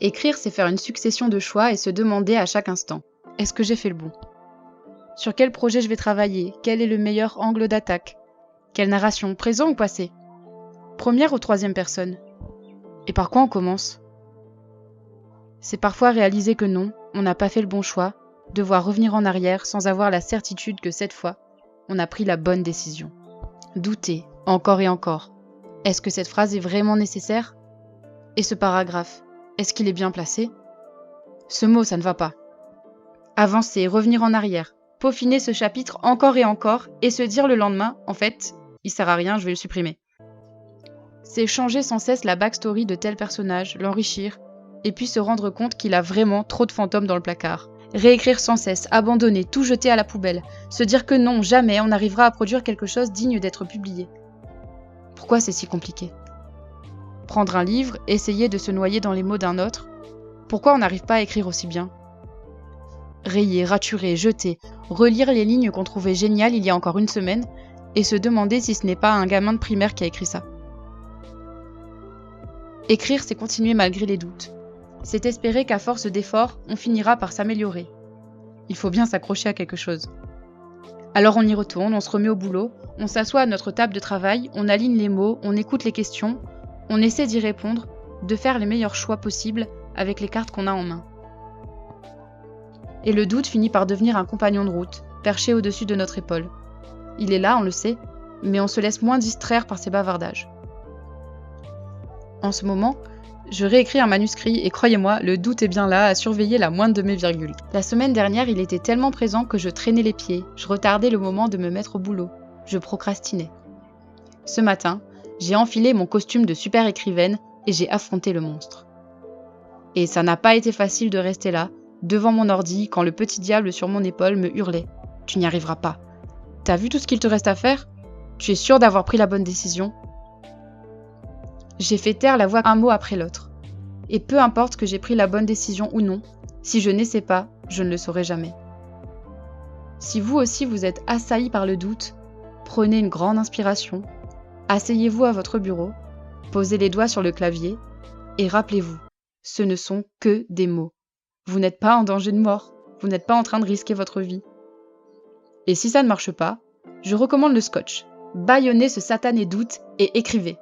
Écrire, c'est faire une succession de choix et se demander à chaque instant: est-ce que j'ai fait le bon? Sur quel projet je vais travailler? Quel est le meilleur angle d'attaque? Quelle narration, présent ou passé? Première ou troisième personne? Et par quoi on commence? C'est parfois réaliser que non, on n'a pas fait le bon choix, devoir revenir en arrière sans avoir la certitude que cette fois, on a pris la bonne décision. Douter, encore et encore. Est-ce que cette phrase est vraiment nécessaire? Et ce paragraphe, est-ce qu'il est bien placé? Ce mot, ça ne va pas. Avancer, revenir en arrière, peaufiner ce chapitre encore et encore, et se dire le lendemain, en fait, il sert à rien, je vais le supprimer. C'est changer sans cesse la backstory de tel personnage, l'enrichir, et puis se rendre compte qu'il a vraiment trop de fantômes dans le placard. Réécrire sans cesse, abandonner, tout jeter à la poubelle, se dire que non, jamais on n'arrivera à produire quelque chose digne d'être publié. Pourquoi c'est si compliqué? Prendre un livre, essayer de se noyer dans les mots d'un autre, pourquoi on n'arrive pas à écrire aussi bien? Rayer, raturer, jeter, relire les lignes qu'on trouvait géniales il y a encore une semaine, et se demander si ce n'est pas un gamin de primaire qui a écrit ça. Écrire, c'est continuer malgré les doutes. C'est espérer qu'à force d'efforts, on finira par s'améliorer. Il faut bien s'accrocher à quelque chose. Alors on y retourne, on se remet au boulot, on s'assoit à notre table de travail, on aligne les mots, on écoute les questions, on essaie d'y répondre, de faire les meilleurs choix possibles avec les cartes qu'on a en main. Et le doute finit par devenir un compagnon de route, perché au-dessus de notre épaule. Il est là, on le sait, mais on se laisse moins distraire par ses bavardages. En ce moment, je réécris un manuscrit et croyez-moi, le doute est bien là à surveiller la moindre de mes virgules. La semaine dernière, il était tellement présent que je traînais les pieds, je retardais le moment de me mettre au boulot, je procrastinais. Ce matin, j'ai enfilé mon costume de super écrivaine et j'ai affronté le monstre. Et ça n'a pas été facile de rester là, devant mon ordi, quand le petit diable sur mon épaule me hurlait: « Tu n'y arriveras pas. T'as vu tout ce qu'il te reste à faire? Tu es sûr d'avoir pris la bonne décision ?» J'ai fait taire la voix un mot après l'autre. Et peu importe que j'ai pris la bonne décision ou non, si je n'essaie pas, je ne le saurai jamais. Si vous aussi vous êtes assailli par le doute, prenez une grande inspiration, asseyez-vous à votre bureau, posez les doigts sur le clavier et rappelez-vous, ce ne sont que des mots. Vous n'êtes pas en danger de mort, vous n'êtes pas en train de risquer votre vie. Et si ça ne marche pas, je recommande le scotch. Bâillonnez ce satané doute et écrivez.